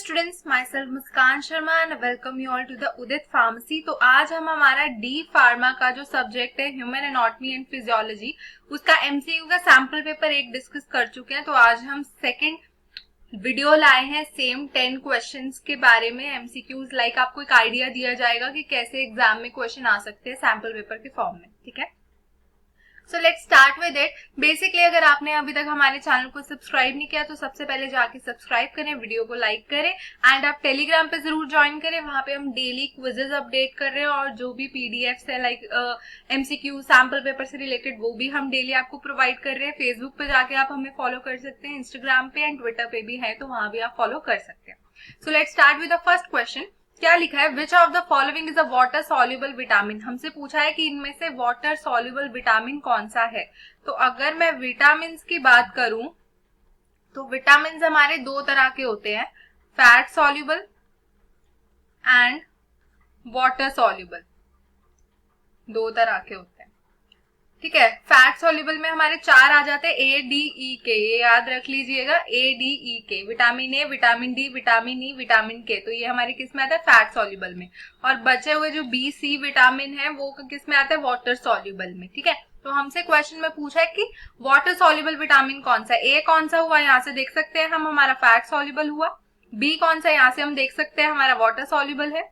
Students, myself Muskan Sharma and welcome you all to the Udit pharmacy. तो आज हम हमारा डी फार्मा का जो सब्जेक्ट है ह्यूमन एनाटॉमी एंड फिजियोलॉजी, उसका एमसीक्यू का सैंपल पेपर एक डिस्कस कर चुके हैं। तो आज हम सेकंड वीडियो लाए हैं सेम 10 क्वेश्चंस के बारे में एमसीक्यूज। लाइक आपको एक आइडिया दिया जाएगा कि कैसे एग्जाम में क्वेश्चन आ सकते हैं सैंपल पेपर के फॉर्म में। ठीक है, so let's start with it. Basically अगर आपने अभी तक हमारे चैनल को सब्सक्राइब नहीं किया तो सबसे पहले जाके सब्सक्राइब करें, वीडियो को लाइक करें एंड आप टेलीग्राम पे जरूर ज्वाइन करें। वहां पे हम डेली क्विजेज अपडेट कर रहे हैं और जो भी पीडीएफ्स है लाइक एमसीक्यू सैंपल पेपर से रिलेटेड वो भी हम डेली आपको प्रोवाइड कर रहे हैं। फेसबुक पे जाके आप हमें फॉलो कर सकते हैं, इंस्टाग्राम पे एंड ट्विटर पे भी है तो वहां भी आप फॉलो कर सकते हैं। So let's start with the first question. क्या लिखा है, which of the following is a water soluble vitamin. हमसे पूछा है कि इनमें से वाटर सॉल्युबल विटामिन कौन सा है। तो अगर मैं विटामिन की बात करूं तो विटामिन हमारे दो तरह के होते हैं, fat soluble and water soluble, दो तरह के होते हैं। ठीक है, फैट सॉल्युबल में हमारे चार आ जाते हैं, ए डी ई के, ये याद रख लीजिएगा, ए डी ई के, vitamin A, vitamin D, vitamin E, vitamin के। तो ये हमारे किस में आता है, फैट सॉल्युबल में। और बचे हुए जो बी सी विटामिन है वो किस में आता है, वाटर सॉल्युबल में। ठीक है, तो हमसे क्वेश्चन में पूछा है कि वाटर सॉल्युबल विटामिन कौन सा है। ए कौन सा हुआ, यहाँ से देख सकते हैं हम, हमारा फैट सॉल्युबल हुआ। बी कौन सा, यहाँ से हम देख सकते हैं हमारा वाटर सॉल्युबल है।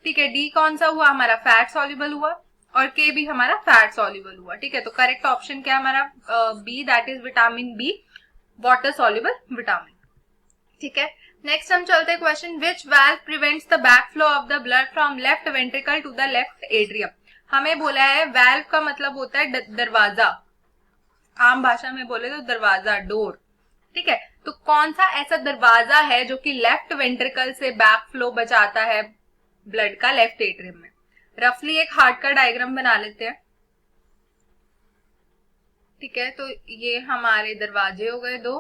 ठीक है, डी कौन सा हुआ, हमारा फैट सॉल्युबल हुआ और के भी हमारा फैट सॉल्युबल हुआ। ठीक है, तो करेक्ट ऑप्शन क्या है हमारा, B, that is vitamin B, water soluble vitamin. ठीक है, नेक्स्ट हम चलते हैं question, which valve prevents the back flow of the blood from left ventricle to the left atrium. हमें बोला है वाल्व का मतलब होता है दरवाजा, आम भाषा में बोले तो दरवाजा, डोर। ठीक है, तो कौन सा ऐसा दरवाजा है जो कि लेफ्ट वेंट्रिकल से बैक फ्लो बचाता है ब्लड का लेफ्ट एट्रियम में। रफली एक हार्ट का डायग्राम बना लेते हैं। ठीक है, तो ये हमारे दरवाजे हो गए दो,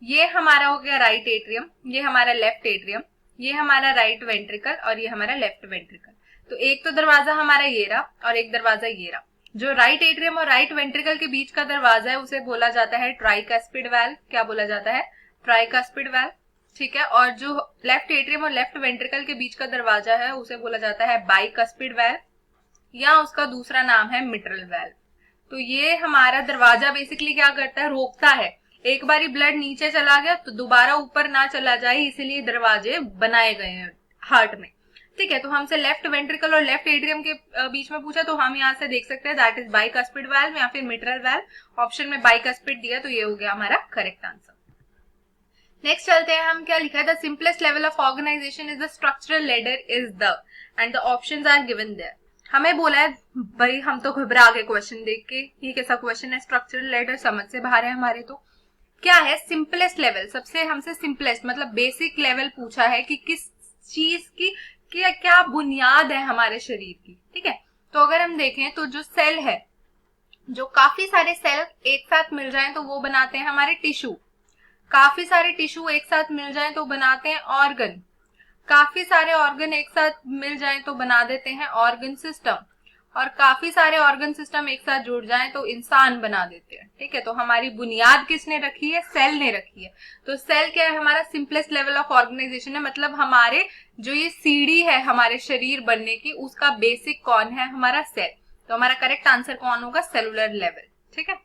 ये हमारा हो गया राइट एट्रियम, ये हमारा लेफ्ट एट्रियम, ये हमारा राइट वेंट्रिकल और ये हमारा लेफ्ट वेंट्रिकल। तो एक तो दरवाजा हमारा ये रहा और एक दरवाजा ये रहा। जो राइट एट्रियम और राइट वेंट्रिकल के बीच का दरवाजा है उसे बोला जाता है ट्राइकस्पिड वाल्व। क्या बोला जाता है, ट्राइकस्पिड वाल्व। ठीक है, और जो लेफ्ट एट्रियम और लेफ्ट वेंट्रिकल के बीच का दरवाजा है उसे बोला जाता है बाइकस्पिड वाल्व, या उसका दूसरा नाम है मिट्रल वाल्व। तो ये हमारा दरवाजा बेसिकली क्या करता है, रोकता है। एक बारी ब्लड नीचे चला गया तो दोबारा ऊपर ना चला जाए, इसीलिए दरवाजे बनाए गए हैं हार्ट में। ठीक है, तो हमसे लेफ्ट वेंट्रिकल और लेफ्ट एट्रियम के बीच में पूछा तो हम यहाँ से देख सकते हैं दैट इज बाइकस्पिड वाल्व या फिर मिट्रल वाल्व। ऑप्शन में बाइकस्पिड दिया तो ये हो गया हमारा करेक्ट आंसर। नेक्स्ट चलते हैं हम, क्या लिखा है, the simplest level of organization is the structural ladder is the, and the options are given there. हमें बोला है, भाई हम तो घबरा गए क्वेश्चन देख के, ये कैसा क्वेश्चन है, स्ट्रक्चरल लेडर समझ से बाहर है हमारे। तो क्या है सिंपलेस्ट लेवल, सबसे हमसे सिंपलेस्ट मतलब बेसिक लेवल पूछा है कि किस चीज की क्या बुनियाद है हमारे शरीर की। ठीक है, तो अगर हम देखें तो जो सेल है, जो काफी सारे सेल एक साथ मिल जाएं तो वो बनाते हैं हमारे टिश्यू, काफी सारे टिश्यू एक साथ मिल जाएं तो बनाते हैं ऑर्गन, काफी सारे ऑर्गन एक साथ मिल जाएं तो बना देते हैं ऑर्गन सिस्टम, और काफी सारे ऑर्गन सिस्टम एक साथ जुड़ जाएं तो इंसान बना देते हैं। ठीक है, तो हमारी बुनियाद किसने रखी है, सेल ने रखी है। तो सेल क्या है, हमारा सिंपलेस्ट लेवल ऑफ ऑर्गेनाइजेशन है, मतलब हमारे जो ये सीढ़ी है हमारे शरीर बनने की उसका बेसिक कौन है, हमारा सेल। तो हमारा करेक्ट आंसर कौन होगा, सेलुलर लेवल। ठीक है,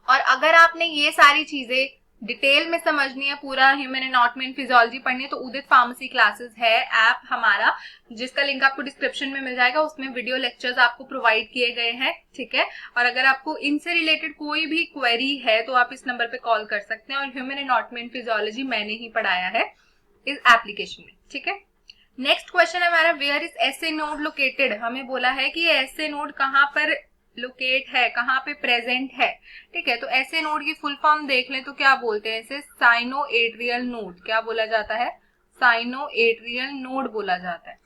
और अगर आपने ये सारी चीजें डिटेल में समझनी है, पूरा ह्यूमन एनाटॉमी एंड फिजियोलॉजी पढ़नी है तो उदित फार्मेसी क्लासेस है ऐप हमारा, जिसका लिंक आपको डिस्क्रिप्शन में मिल जाएगा। उसमें वीडियो लेक्चर्स आपको प्रोवाइड किए गए हैं। ठीक है, और अगर आपको इनसे रिलेटेड कोई भी क्वेरी है तो आप इस नंबर पे कॉल कर सकते हैं। और ह्यूमन एनाटॉमी एंड फिजियोलॉजी मैंने ही पढ़ाया है इस एप्लीकेशन में। ठीक है, नेक्स्ट क्वेश्चन है हमारा, where is SA node located. हमें बोला है कि एसए नोड कहाँ पर लोकेट है, कहाँ पे प्रेजेंट है। ठीक है, तो ऐसे नोड की फुल फॉर्म देख लें तो क्या बोलते हैं इसे, साइनो एट्रियल नोड। क्या बोला जाता है, साइनो एट्रियल नोड बोला जाता है।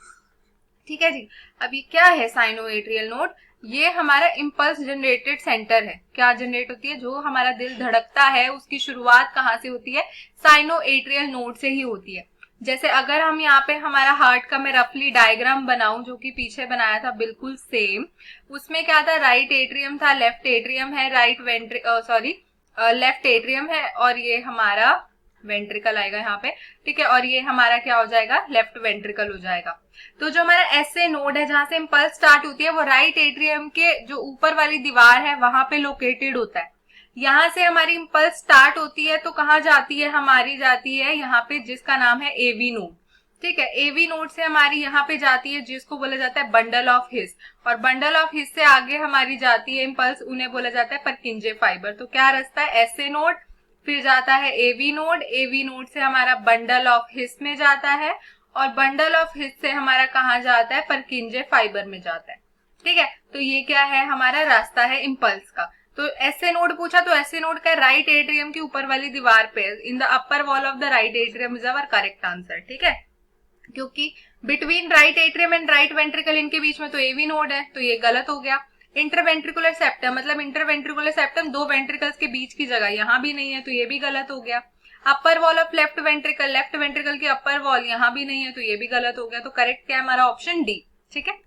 ठीक है जी, अभी क्या है साइनो एट्रियल नोड, ये हमारा इम्पल्स जनरेटेड सेंटर है। क्या जनरेट होती है, जो हमारा दिल धड़कता है उसकी शुरुआत कहाँ से होती है, साइनो एट्रियल नोड से ही होती है। जैसे अगर हम यहाँ पे हमारा हार्ट का मैं रफली डायग्राम बनाऊं, जो कि पीछे बनाया था बिल्कुल सेम, उसमें क्या था, राइट एट्रियम था, लेफ्ट एट्रियम है, लेफ्ट एट्रियम है और ये हमारा वेंट्रिकल आएगा यहाँ पे, ठीक है, और ये हमारा क्या हो जाएगा, लेफ्ट वेंट्रिकल हो जाएगा। तो जो हमारा एसए नोड है जहां से इम्पल्स स्टार्ट होती है वो राइट एट्रियम के जो ऊपर वाली दीवार है वहां पे लोकेटेड होता है। यहाँ से हमारी इम्पल्स स्टार्ट होती है तो कहाँ जाती है, हमारी जाती है यहाँ पे जिसका नाम है एवी नोड, ठीक है। एवी नोड से हमारी यहाँ पे जाती है जिसको बोला जाता है बंडल ऑफ हिस, और बंडल ऑफ हिस से आगे हमारी जाती है इम्पल्स, उन्हें बोला जाता है परकिंजे फाइबर। तो क्या रास्ता है, एसए नोड, फिर जाता है एवी नोड, एवी नोड से हमारा बंडल ऑफ हिस में जाता है, और बंडल ऑफ हिस से हमारा कहाँ जाता है, परकिंजे फाइबर में जाता है, ठीक है। तो ये क्या है, हमारा रास्ता है इम्पल्स का। तो एसए नोड पूछा तो एसए नोड का राइट एट्रियम की ऊपर वाली दीवार पे, in the upper wall of the right atrium is our correct answer, ठीक है, क्योंकि between right atrium and right ventricle इनके बीच में तो एवी नोड है, तो ये गलत हो गया। इंटरवेंट्रिकुलर सेप्टम, मतलब इंटरवेंट्रिकुलर सेप्टम दो वेंट्रिकल्स के बीच की जगह यहाँ भी नहीं है, तो ये भी गलत हो गया। Upper wall of left ventricle, left ventricle की अपर वॉल यहाँ भी नहीं है, तो ये भी गलत हो गया। तो करेक्ट क्या है हमारा, ऑप्शन डी, ठीक है।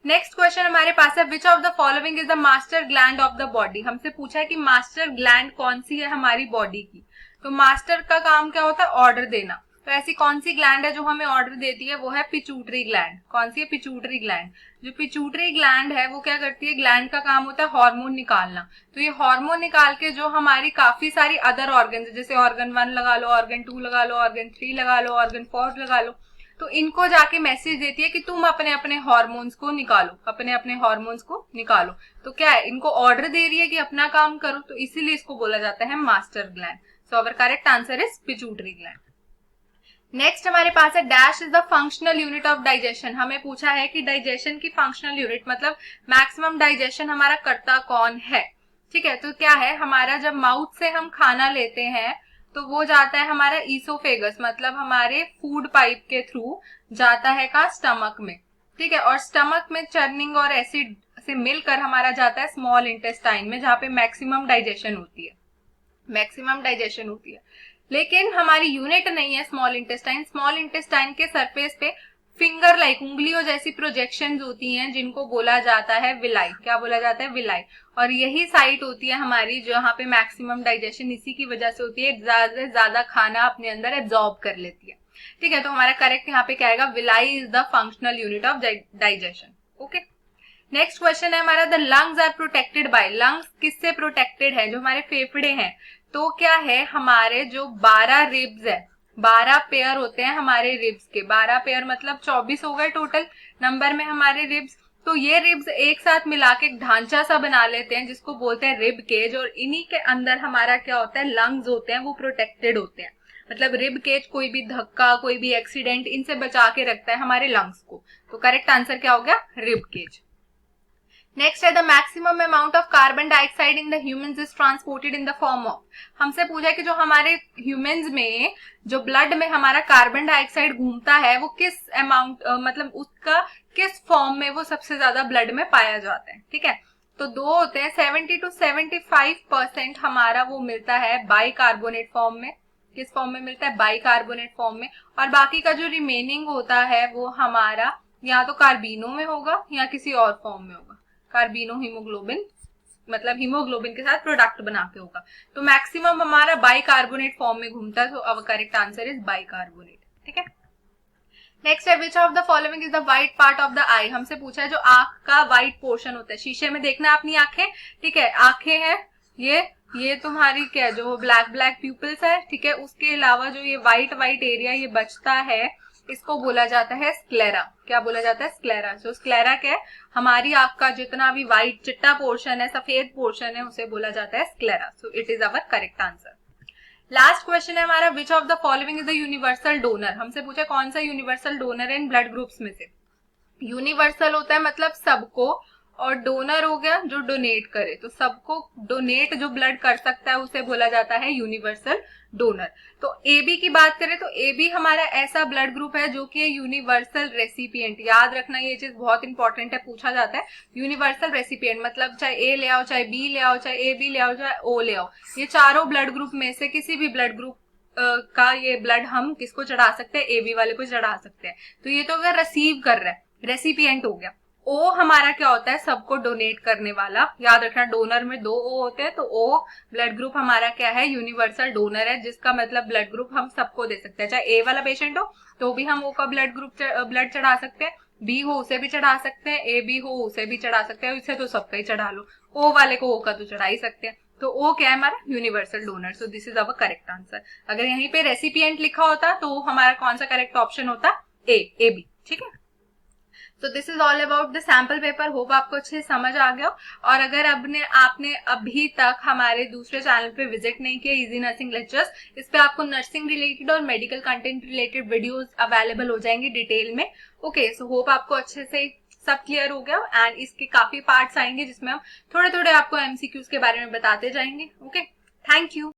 नेक्स्ट क्वेश्चन हमारे पास है, which of the following is the master gland of the body. हमसे पूछा है कि मास्टर ग्लैंड कौन सी है हमारी बॉडी की। तो मास्टर का काम क्या होता है, ऑर्डर देना। तो ऐसी कौन सी ग्लैंड है जो हमें ऑर्डर देती है, वो है पिट्यूटरी ग्लैंड। कौन सी है, पिट्यूटरी ग्लैंड। जो पिट्यूटरी ग्लैंड है वो क्या करती है, ग्लैंड का काम होता है हार्मोन निकालना। तो ये हार्मोन निकाल के जो हमारी काफी सारी अदर ऑर्गन, जैसे ऑर्गन 1 लगा लो, ऑर्गन 2 लगा लो, ऑर्गन 3 लगा लो, ऑर्गन 4 लगा लो, तो इनको जाके मैसेज देती है कि तुम अपने अपने हार्मोन्स को निकालो, अपने अपने हार्मोन्स को निकालो। तो क्या है, इनको ऑर्डर दे रही है कि अपना काम करो, तो इसीलिए इसको बोला जाता है master gland. So our correct answer is pituitary gland. Next हमारे पास है, dash is the functional unit of digestion. हमें पूछा है कि डाइजेशन की फंक्शनल यूनिट, मतलब मैक्सिमम डाइजेशन हमारा करता कौन है, ठीक है। तो क्या है, हमारा जब माउथ से हम खाना लेते हैं तो वो जाता है हमारा ईसोफेगस, मतलब हमारे फूड पाइप के थ्रू जाता है कहाँ, स्टमक में, ठीक है। और स्टमक में चर्निंग और एसिड से मिलकर हमारा जाता है स्मॉल इंटेस्टाइन में, जहाँ पे मैक्सिमम डाइजेशन होती है, मैक्सिमम डाइजेशन होती है। लेकिन हमारी यूनिट नहीं है स्मॉल इंटेस्टाइन। स्मॉल इंटेस्टाइन के सरफेस पे फिंगर लाइक, उंगलियों जैसी प्रोजेक्शंस होती हैं जिनको बोला जाता है विलाई। क्या बोला जाता है, विलाई। और यही साइट होती है हमारी जहाँ पे मैक्सिमम डाइजेशन इसी की वजह से होती है, ज्यादा से ज्यादा खाना अपने अंदर एब्जॉर्ब कर लेती है, ठीक है। तो हमारा करेक्ट यहाँ पे क्या आएगा, villi is the functional unit of digestion, okay. Next question है हमारा, the lungs are protected by. Lungs किससे प्रोटेक्टेड है, जो हमारे फेफड़े हैं। तो क्या है, हमारे जो 12 रिब्स है, 12 पेयर होते हैं हमारे रिब्स के, 12 पेयर मतलब 24 हो गए टोटल नंबर में हमारे रिब्स। तो ये रिब्स एक साथ मिला के एक ढांचा सा बना लेते हैं जिसको बोलते हैं रिब केज, और इन्हीं के अंदर हमारा क्या होता है, लंग्स होते हैं, वो प्रोटेक्टेड होते हैं। मतलब रिब केज कोई भी धक्का, कोई भी एक्सीडेंट, इनसे बचा के रखता है हमारे लंग्स को। तो करेक्ट आंसर क्या हो गया, रिब केज। नेक्स्ट है, the maximum amount of carbon dioxide in the humans is transported in the form of. हमसे पूछा है कि जो हमारे ह्यूमंस में, जो ब्लड में हमारा कार्बन डाइऑक्साइड घूमता है, वो किस अमाउंट, मतलब उसका किस फॉर्म में वो सबसे ज्यादा ब्लड में पाया जाता है, ठीक है। तो दो होते हैं, 70 to 75% हमारा वो मिलता है बाइकार्बोनेट फॉर्म में। किस फॉर्म में मिलता है, बाइकार्बोनेट फॉर्म में। और बाकी का जो रिमेनिंग होता है वो हमारा या तो कार्बिनो में होगा या किसी और फॉर्म में होगा। कार्बिनो हीमोग्लोबिन, मतलब हीमोग्लोबिन के साथ प्रोडक्ट बना के होगा। तो मैक्सिमम हमारा बाइकार्बोनेट फॉर्म में घूमता है, तो अब करेक्ट आंसर इज बाइकार्बोनेट, ठीक है। नेक्स्ट है, which of the following is the white part of the eye. हमसे पूछा है जो आंख का व्हाइट पोर्शन होता है, शीशे में देखना अपनी आंखें, ठीक है, आंखें हैं ये तुम्हारी क्या, जो ब्लैक ब्लैक प्यूपल्स है, ठीक है। उसके अलावा जो ये व्हाइट व्हाइट एरिया ये बचता है, इसको बोला जाता है स्क्लेरा। क्या बोला जाता है, स्क्लेरा। सो स्क्लेरा क्या है, हमारी आंख का जितना भी व्हाइट चिट्टा पोर्शन है, सफेद पोर्शन है, उसे बोला जाता है sclera. So it is our correct answer. Last question है हमारा, विच of the following is the universal donor. हमसे पूछा कौन सा यूनिवर्सल डोनर है इन ब्लड ग्रुप्स में से। यूनिवर्सल होता है मतलब सबको, और डोनर हो गया जो डोनेट करे। तो सबको डोनेट जो ब्लड कर सकता है उसे बोला जाता है यूनिवर्सल डोनर। तो एबी की बात करें तो एबी हमारा ऐसा ब्लड ग्रुप है जो कि यूनिवर्सल रेसिपिएंट। याद रखना ये चीज बहुत इंपॉर्टेंट है, पूछा जाता है। यूनिवर्सल रेसिपिएंट मतलब चाहे ए ले आओ, चाहे बी ले आओ, चाहे ए बी ले आओ, चाहे ओ ले आओ, ये चारों ब्लड ग्रुप में से किसी भी ब्लड ग्रुप का ये ब्लड हम किसको चढ़ा सकते हैं, एबी वाले को चढ़ा सकते हैं। तो ये तो अगर रिसीव कर रहा है, रेसिपिएंट हो गया। ओ हमारा क्या होता है, सबको डोनेट करने वाला। याद रखना डोनर में 2 ओ होते हैं, तो ओ ब्लड ग्रुप हमारा क्या है, यूनिवर्सल डोनर है, जिसका मतलब ब्लड ग्रुप हम सबको दे सकते हैं। चाहे ए वाला पेशेंट हो तो भी हम ओ का ब्लड चढ़ा सकते हैं, बी हो उसे भी चढ़ा सकते हैं, ए बी हो उसे भी चढ़ा सकते हैं, इसे तो सबका ही चढ़ा लो, ओ वाले को ओ का तो चढ़ा ही सकते हैं। तो ओ क्या है हमारा, universal donor. So this is our correct answer. अगर यहीं पे रेसिपिएंट लिखा होता तो हमारा कौन सा करेक्ट ऑप्शन होता, ए बी। ठीक है, तो this is all about the sample paper. Hope आपको अच्छे समझ आ गया। और अगर आपने अभी तक हमारे दूसरे चैनल पे विजिट नहीं किया, इजी नर्सिंग लेक्चर्स, इस पे आपको नर्सिंग रिलेटेड और medical content related videos available हो जाएंगे डिटेल में। ओके, सो होप आपको अच्छे से सब क्लियर हो गया। एंड इसके काफी पार्ट्स आएंगे जिसमें हम थोड़े थोड़े आपको एमसीक्यूज के बारे में बताते जाएंगे। Okay, thank you.